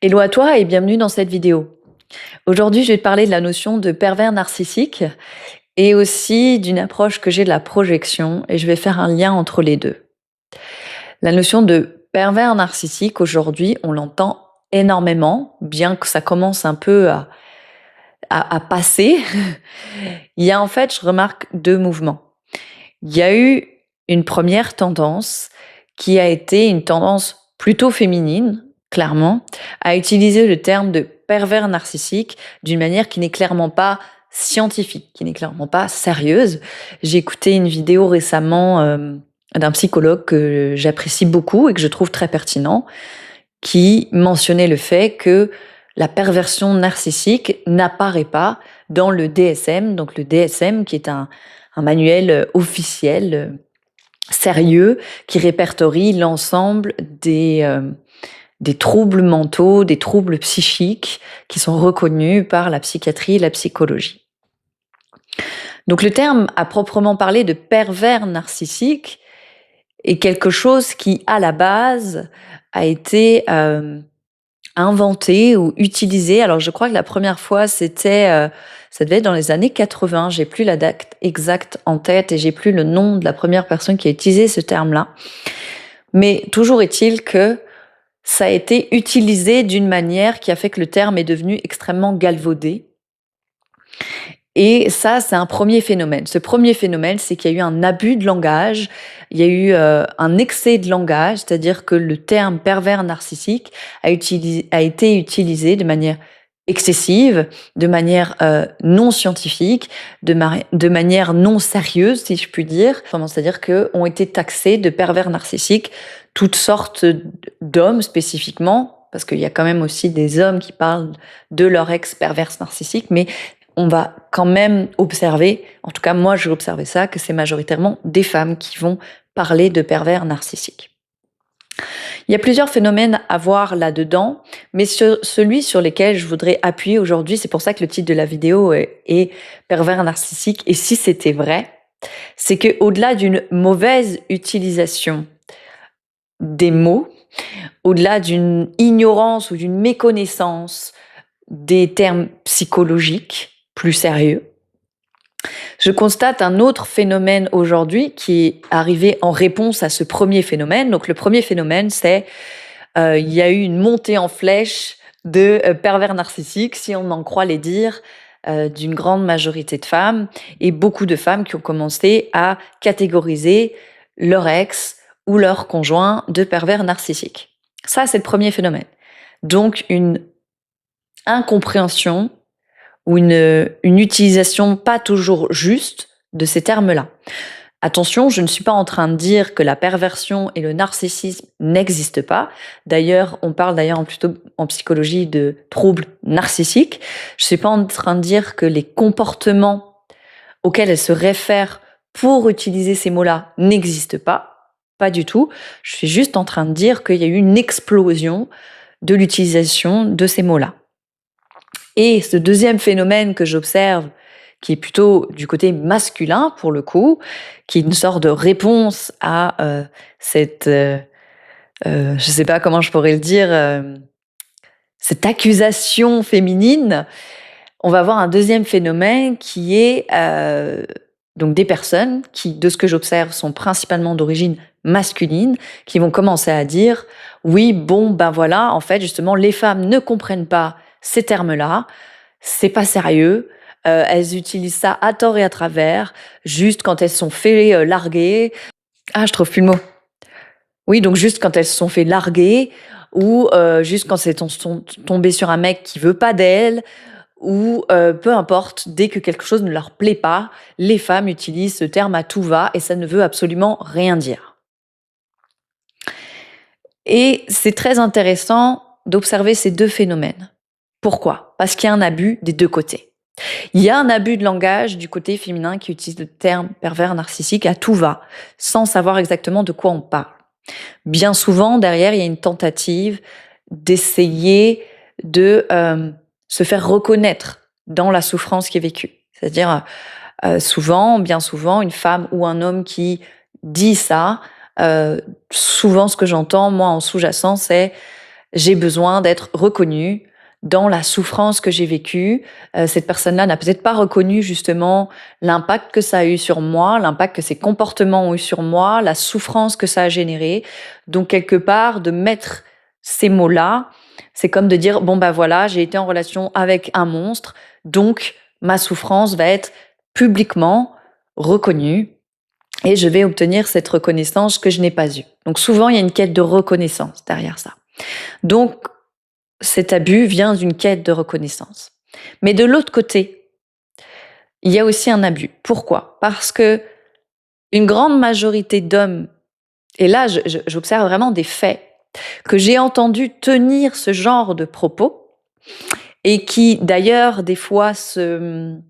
Hello à toi et bienvenue dans cette vidéo. Aujourd'hui, je vais te parler de la notion de pervers narcissique et aussi d'une approche que j'ai de la projection et je vais faire un lien entre les deux. La notion de pervers narcissique, aujourd'hui, on l'entend énormément, bien que ça commence un peu à passer. Il y a en fait, je remarque deux mouvements. Il y a eu une première tendance qui a été une tendance plutôt féminine, clairement, à utiliser le terme de pervers narcissique d'une manière qui n'est clairement pas scientifique, qui n'est clairement pas sérieuse. J'ai écouté une vidéo récemment d'un psychologue que j'apprécie beaucoup et que je trouve très pertinent, qui mentionnait le fait que la perversion narcissique n'apparaît pas dans le DSM, donc le DSM qui est un manuel officiel sérieux qui répertorie l'ensemble des troubles mentaux, des troubles psychiques qui sont reconnus par la psychiatrie et la psychologie. Donc le terme à proprement parler de pervers narcissique est quelque chose qui, à la base, a été inventé ou utilisé. Alors je crois que la première fois, ça devait être dans les années 80. J'ai plus la date exacte en tête et j'ai plus le nom de la première personne qui a utilisé ce terme-là. Mais toujours est-il que ça a été utilisé d'une manière qui a fait que le terme est devenu extrêmement galvaudé. Et ça, c'est un premier phénomène. Ce premier phénomène, c'est qu'il y a eu un abus de langage, il y a eu un excès de langage, c'est-à-dire que le terme pervers narcissique a été utilisé de manière excessive, de manière non scientifique, de manière non sérieuse, si je puis dire. C'est-à-dire qu'ont été taxés de pervers narcissiques toutes sortes d'hommes spécifiquement, parce qu'il y a quand même aussi des hommes qui parlent de leur ex perverse narcissique, mais on va quand même observer, en tout cas moi j'ai observé ça, que c'est majoritairement des femmes qui vont parler de pervers narcissiques. Il y a plusieurs phénomènes à voir là-dedans, mais celui sur lequel je voudrais appuyer aujourd'hui, c'est pour ça que le titre de la vidéo est pervers narcissique, et si c'était vrai, c'est qu'au-delà d'une mauvaise utilisation des mots, au-delà d'une ignorance ou d'une méconnaissance des termes psychologiques plus sérieux, je constate un autre phénomène aujourd'hui qui est arrivé en réponse à ce premier phénomène. Donc le premier phénomène, c'est il y a eu une montée en flèche de pervers narcissiques, si on en croit les dires d'une grande majorité de femmes, et beaucoup de femmes qui ont commencé à catégoriser leur ex ou leur conjoint de pervers narcissiques. Ça, c'est le premier phénomène. Donc une incompréhension ou une utilisation pas toujours juste de ces termes-là. Attention, je ne suis pas en train de dire que la perversion et le narcissisme n'existent pas. D'ailleurs, on parle plutôt en psychologie de troubles narcissiques. Je ne suis pas en train de dire que les comportements auxquels elle se réfère pour utiliser ces mots-là n'existent pas. Pas du tout. Je suis juste en train de dire qu'il y a eu une explosion de l'utilisation de ces mots-là. Et ce deuxième phénomène que j'observe, qui est plutôt du côté masculin pour le coup, qui est une sorte de réponse à je ne sais pas comment je pourrais le dire, cette accusation féminine, on va voir un deuxième phénomène qui est donc des personnes qui, de ce que j'observe, sont principalement d'origine masculine, qui vont commencer à dire « oui, bon, ben voilà, en fait, justement, les femmes ne comprennent pas ces termes-là, c'est pas sérieux, elles utilisent ça à tort et à travers, juste quand elles se sont fait larguer. » Ah, je trouve plus le mot. Oui, donc juste quand elles se sont fait larguer, ou juste quand elles sont tombées sur un mec qui veut pas d'elles, ou peu importe, dès que quelque chose ne leur plaît pas, les femmes utilisent ce terme à tout va et ça ne veut absolument rien dire. Et c'est très intéressant d'observer ces deux phénomènes. Pourquoi ? Parce qu'il y a un abus des deux côtés. Il y a un abus de langage du côté féminin qui utilise le terme pervers narcissique à tout va, sans savoir exactement de quoi on parle. Bien souvent, derrière, il y a une tentative d'essayer de se faire reconnaître dans la souffrance qui est vécue. C'est-à-dire, bien souvent, une femme ou un homme qui dit ça, souvent ce que j'entends, moi, en sous-jacent, c'est j'ai besoin d'être reconnue dans la souffrance que j'ai vécue. Cette personne-là n'a peut-être pas reconnu justement l'impact que ça a eu sur moi, l'impact que ses comportements ont eu sur moi, la souffrance que ça a généré. Donc quelque part, de mettre ces mots-là, c'est comme de dire, bon bah voilà, j'ai été en relation avec un monstre, donc ma souffrance va être publiquement reconnue et je vais obtenir cette reconnaissance que je n'ai pas eue. Donc souvent, il y a une quête de reconnaissance derrière ça. Donc, cet abus vient d'une quête de reconnaissance. Mais de l'autre côté, il y a aussi un abus. Pourquoi? Parce que une grande majorité d'hommes, et là j'observe vraiment des faits, que j'ai entendu tenir ce genre de propos, et qui d'ailleurs des fois se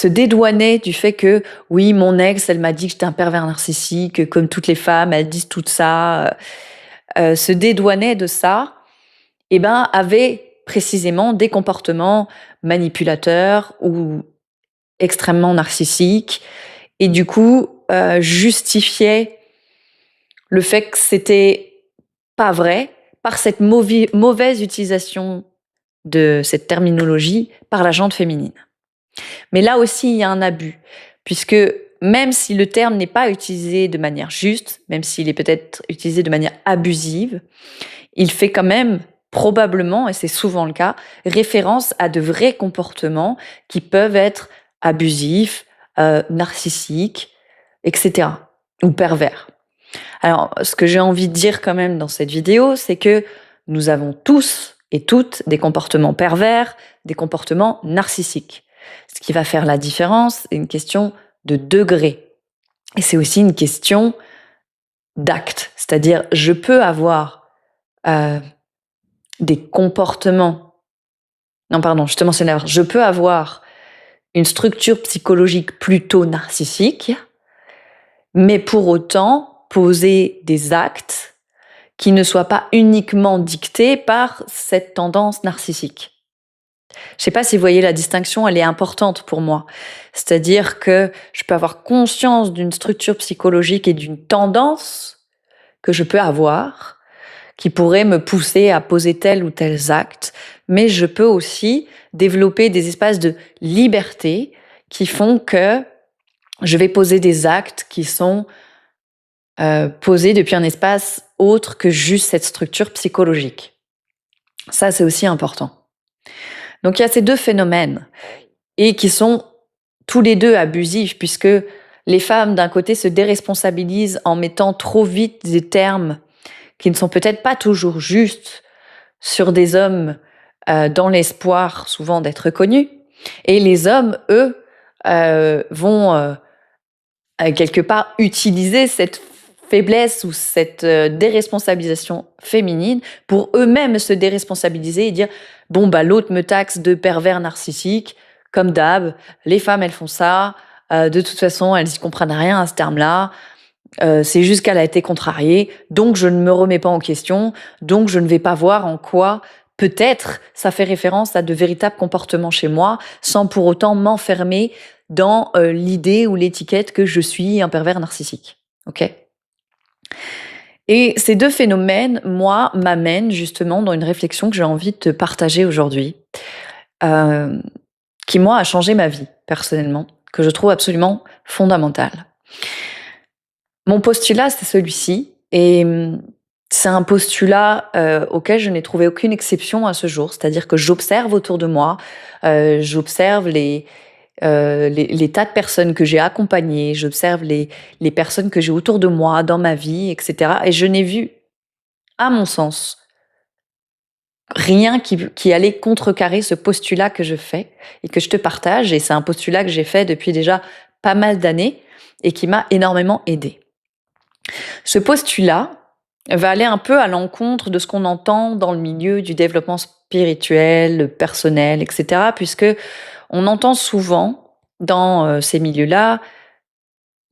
dédouanaient du fait que oui, mon ex, elle m'a dit que j'étais un pervers narcissique, comme toutes les femmes, elles disent tout ça, se dédouanaient de ça, et ben avaient précisément des comportements manipulateurs ou extrêmement narcissiques, et du coup justifiaient le fait que c'était pas vrai par cette mauvaise utilisation de cette terminologie par la gente féminine. Mais là aussi, il y a un abus, puisque même si le terme n'est pas utilisé de manière juste, même s'il est peut-être utilisé de manière abusive, il fait quand même probablement, et c'est souvent le cas, référence à de vrais comportements qui peuvent être abusifs, narcissiques, etc., ou pervers. Alors, ce que j'ai envie de dire quand même dans cette vidéo, c'est que nous avons tous et toutes des comportements pervers, des comportements narcissiques. Ce qui va faire la différence, c'est une question de degré. Et c'est aussi une question d'acte. C'est-à-dire, je peux avoir des comportements... Non, pardon, justement, c'est l'erreur. Je peux avoir une structure psychologique plutôt narcissique, mais pour autant poser des actes qui ne soient pas uniquement dictés par cette tendance narcissique. Je ne sais pas si vous voyez la distinction, elle est importante pour moi. C'est-à-dire que je peux avoir conscience d'une structure psychologique et d'une tendance que je peux avoir, qui pourrait me pousser à poser tel ou tel acte, mais je peux aussi développer des espaces de liberté qui font que je vais poser des actes qui sont posés depuis un espace autre que juste cette structure psychologique. Ça, c'est aussi important. Donc il y a ces deux phénomènes, et qui sont tous les deux abusifs, puisque les femmes d'un côté se déresponsabilisent en mettant trop vite des termes qui ne sont peut-être pas toujours justes sur des hommes dans l'espoir souvent d'être connus, et les hommes, eux, vont quelque part utiliser cette faiblesse ou cette déresponsabilisation féminine pour eux-mêmes se déresponsabiliser et dire bon bah l'autre me taxe de pervers narcissique, comme d'hab, les femmes elles font ça, de toute façon elles y comprennent rien à ce terme-là, c'est juste qu'elle a été contrariée, donc je ne me remets pas en question, donc je ne vais pas voir en quoi peut-être ça fait référence à de véritables comportements chez moi, sans pour autant m'enfermer dans l'idée ou l'étiquette que je suis un pervers narcissique. Ok ? Et ces deux phénomènes, moi, m'amènent justement dans une réflexion que j'ai envie de te partager aujourd'hui, qui, moi, a changé ma vie, personnellement, que je trouve absolument fondamentale. Mon postulat, c'est celui-ci, et c'est un postulat auquel je n'ai trouvé aucune exception à ce jour, c'est-à-dire que j'observe autour de moi, j'observe les tas de personnes que j'ai accompagnées, j'observe les personnes que j'ai autour de moi, dans ma vie, etc. Et je n'ai vu, à mon sens, rien qui allait contrecarrer ce postulat que je fais et que je te partage. Et c'est un postulat que j'ai fait depuis déjà pas mal d'années et qui m'a énormément aidée. Ce postulat va aller un peu à l'encontre de ce qu'on entend dans le milieu du développement spirituel, personnel, etc. Puisque on entend souvent dans ces milieux-là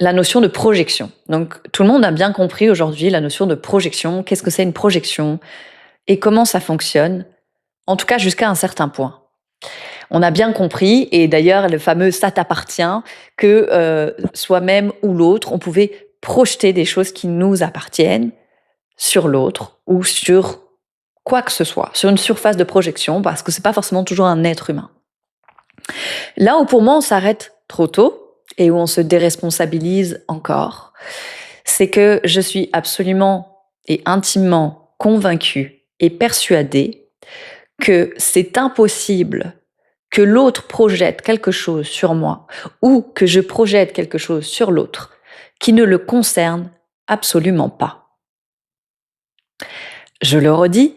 la notion de projection. Donc tout le monde a bien compris aujourd'hui la notion de projection. Qu'est-ce que c'est une projection et comment ça fonctionne, en tout cas jusqu'à un certain point. On a bien compris, et d'ailleurs le fameux « ça t'appartient », que soi-même ou l'autre, on pouvait projeter des choses qui nous appartiennent sur l'autre ou sur quoi que ce soit, sur une surface de projection, parce que c'est pas forcément toujours un être humain. Là où pour moi on s'arrête trop tôt et où on se déresponsabilise encore, c'est que je suis absolument et intimement convaincue et persuadée que c'est impossible que l'autre projette quelque chose sur moi ou que je projette quelque chose sur l'autre qui ne le concerne absolument pas. Je le redis,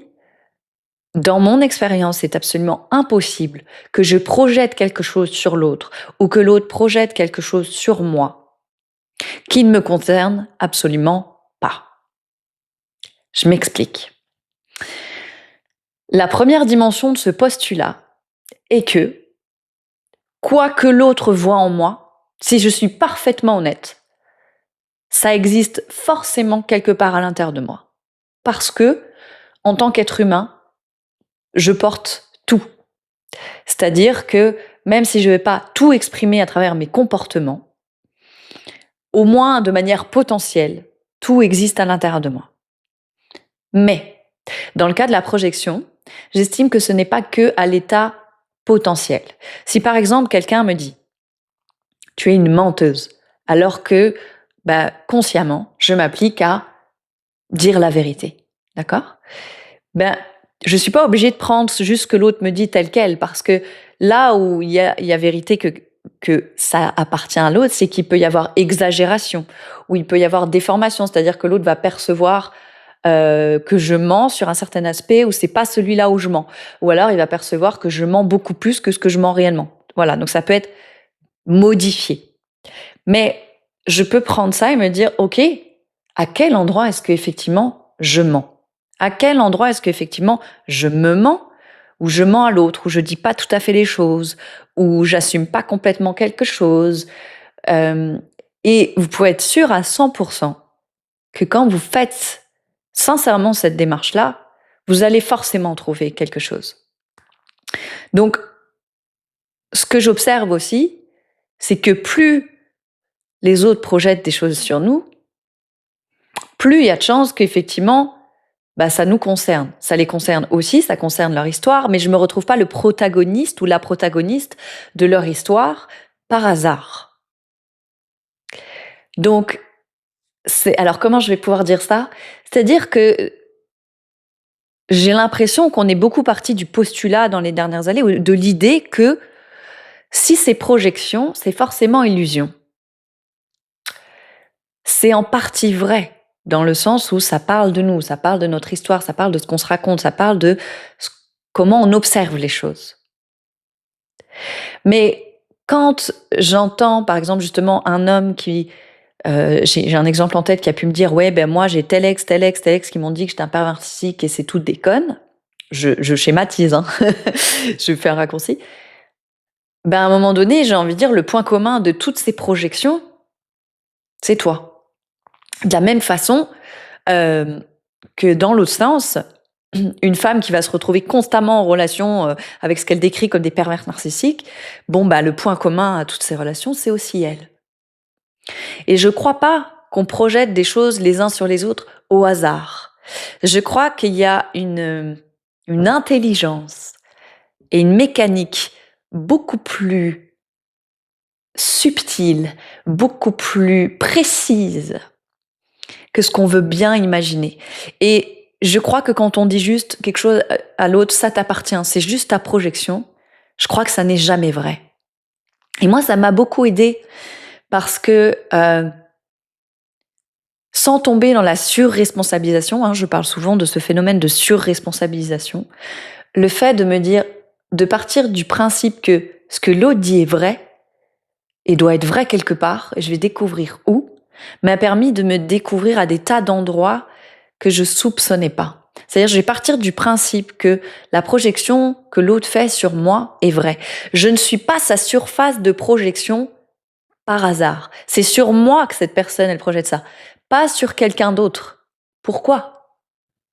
dans mon expérience, c'est absolument impossible que je projette quelque chose sur l'autre ou que l'autre projette quelque chose sur moi qui ne me concerne absolument pas. Je m'explique. La première dimension de ce postulat est que, quoi que l'autre voit en moi, si je suis parfaitement honnête, ça existe forcément quelque part à l'intérieur de moi. Parce que, en tant qu'être humain, je porte tout. C'est-à-dire que même si je ne vais pas tout exprimer à travers mes comportements, au moins de manière potentielle, tout existe à l'intérieur de moi. Mais, dans le cas de la projection, j'estime que ce n'est pas que à l'état potentiel. Si par exemple quelqu'un me dit « tu es une menteuse », alors que consciemment, je m'applique à dire la vérité, d'accord ? Je ne suis pas obligée de prendre juste ce que l'autre me dit tel quel, parce que là où il y a vérité que ça appartient à l'autre, c'est qu'il peut y avoir exagération, ou il peut y avoir déformation, c'est-à-dire que l'autre va percevoir que je mens sur un certain aspect, ou c'est pas celui-là où je mens, ou alors il va percevoir que je mens beaucoup plus que ce que je mens réellement. Voilà, donc ça peut être modifié. Mais je peux prendre ça et me dire, ok, à quel endroit est-ce qu'effectivement je mens ? À quel endroit est-ce qu'effectivement je me mens, ou je mens à l'autre, ou je dis pas tout à fait les choses, ou j'assume pas complètement quelque chose. Et vous pouvez être sûr à 100% que quand vous faites sincèrement cette démarche-là, vous allez forcément trouver quelque chose. Donc, ce que j'observe aussi, c'est que plus les autres projettent des choses sur nous, plus il y a de chances qu'effectivement, ça nous concerne. Ça les concerne aussi, ça concerne leur histoire, mais je ne me retrouve pas le protagoniste ou la protagoniste de leur histoire par hasard. Donc, alors comment je vais pouvoir dire ça ? C'est-à-dire que j'ai l'impression qu'on est beaucoup parti du postulat dans les dernières années, ou de l'idée que si c'est projection, c'est forcément illusion. C'est en partie vrai, dans le sens où ça parle de nous, ça parle de notre histoire, ça parle de ce qu'on se raconte, ça parle de comment on observe les choses. Mais quand j'entends, par exemple, justement, un homme qui... j'ai un exemple en tête qui a pu me dire « Ouais, moi, j'ai tel ex qui m'ont dit que j'étais un pervers narcissique et c'est tout des connes. » Je schématise, hein. Je fais un raccourci. À un moment donné, j'ai envie de dire, le point commun de toutes ces projections, c'est toi. De la même façon que dans l'autre sens, une femme qui va se retrouver constamment en relation avec ce qu'elle décrit comme des pervers narcissiques, le point commun à toutes ces relations, c'est aussi elle. Et je ne crois pas qu'on projette des choses les uns sur les autres au hasard. Je crois qu'il y a une intelligence et une mécanique beaucoup plus subtile, beaucoup plus précise que ce qu'on veut bien imaginer. Et je crois que quand on dit juste quelque chose à l'autre, ça t'appartient, c'est juste ta projection, je crois que ça n'est jamais vrai. Et moi, ça m'a beaucoup aidée parce que sans tomber dans la surresponsabilisation, je parle souvent de ce phénomène de surresponsabilisation, le fait de me dire, de partir du principe que ce que l'autre dit est vrai et doit être vrai quelque part, et je vais découvrir où, m'a permis de me découvrir à des tas d'endroits que je soupçonnais pas. C'est-à-dire, je vais partir du principe que la projection que l'autre fait sur moi est vraie. Je ne suis pas sa surface de projection par hasard. C'est sur moi que cette personne, elle projette ça, pas sur quelqu'un d'autre. Pourquoi ?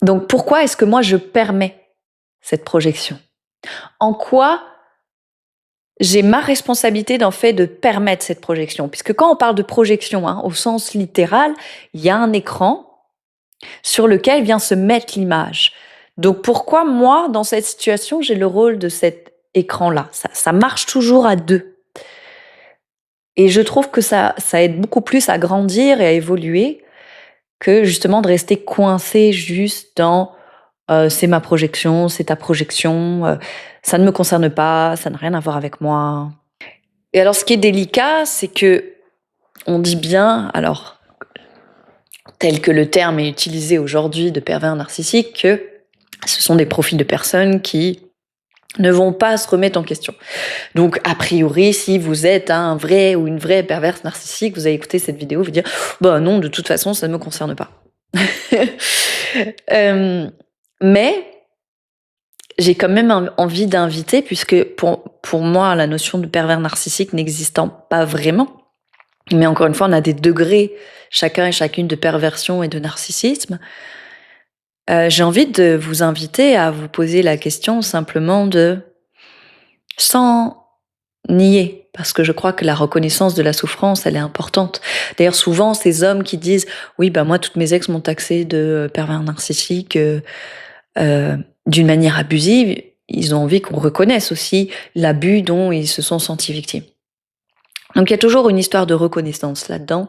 Donc, pourquoi est-ce que moi, je permets cette projection ? En quoi j'ai ma responsabilité dans le fait de permettre cette projection ? Puisque quand on parle de projection, au sens littéral, il y a un écran sur lequel vient se mettre l'image. Donc pourquoi moi, dans cette situation, j'ai le rôle de cet écran-là? Ça marche toujours à deux. Et je trouve que ça aide beaucoup plus à grandir et à évoluer que justement de rester coincé juste dans c'est ma projection, c'est ta projection, ça ne me concerne pas, ça n'a rien à voir avec moi. Et alors ce qui est délicat, c'est que on dit bien, alors tel que le terme est utilisé aujourd'hui de pervers narcissique, que ce sont des profils de personnes qui ne vont pas se remettre en question. Donc, a priori, si vous êtes un vrai ou une vraie perverse narcissique, vous allez écouter cette vidéo, vous dire « Bah non, de toute façon, ça ne me concerne pas. » Mais j'ai quand même envie d'inviter, puisque pour moi, la notion de pervers narcissique n'existant pas vraiment, mais encore une fois, on a des degrés, chacun et chacune, de perversion et de narcissisme. J'ai envie de vous inviter à vous poser la question simplement sans nier, parce que je crois que la reconnaissance de la souffrance, elle est importante. D'ailleurs, souvent, ces hommes qui disent « Oui, bah moi, toutes mes ex m'ont taxé de pervers narcissique d'une manière abusive », ils ont envie qu'on reconnaisse aussi l'abus dont ils se sont sentis victimes. Donc, il y a toujours une histoire de reconnaissance là-dedans.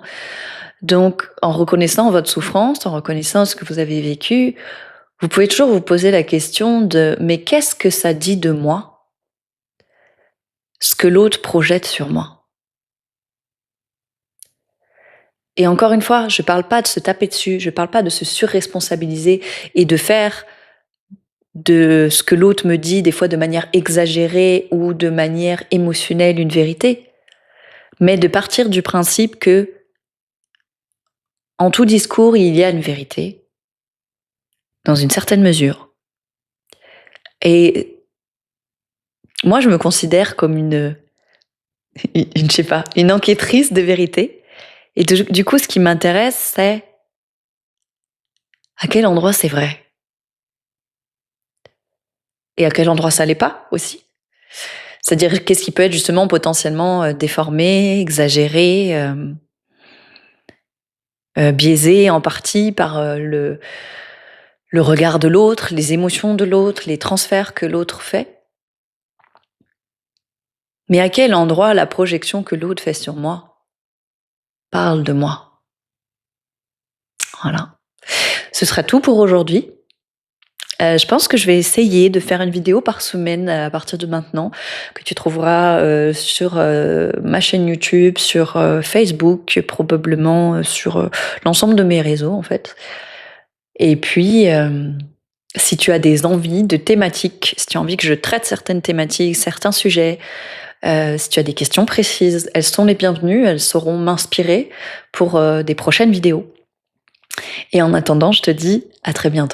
Donc, en reconnaissant votre souffrance, en reconnaissant ce que vous avez vécu, vous pouvez toujours vous poser la question de « Mais qu'est-ce que ça dit de moi, ce que l'autre projette sur moi ?» Et encore une fois, je ne parle pas de se taper dessus, je ne parle pas de se surresponsabiliser et de faire de ce que l'autre me dit, des fois de manière exagérée ou de manière émotionnelle, une vérité, mais de partir du principe que en tout discours, il y a une vérité, dans une certaine mesure. Et moi, je me considère comme je sais pas, une enquêtrice de vérité. Et du coup, ce qui m'intéresse, c'est à quel endroit c'est vrai. Et à quel endroit ça l'est pas aussi. C'est-à-dire, qu'est-ce qui peut être justement potentiellement déformé, exagéré, biaisé en partie par le regard de l'autre, les émotions de l'autre, les transferts que l'autre fait. Mais à quel endroit la projection que l'autre fait sur moi parle de moi? Voilà. Ce sera tout pour aujourd'hui. Je pense que je vais essayer de faire une vidéo par semaine à partir de maintenant, que tu trouveras sur ma chaîne YouTube, sur Facebook, probablement sur l'ensemble de mes réseaux en fait. Et puis, si tu as des envies de thématiques, si tu as envie que je traite certaines thématiques, certains sujets, si tu as des questions précises, elles sont les bienvenues, elles sauront m'inspirer pour des prochaines vidéos. Et en attendant, je te dis à très bientôt.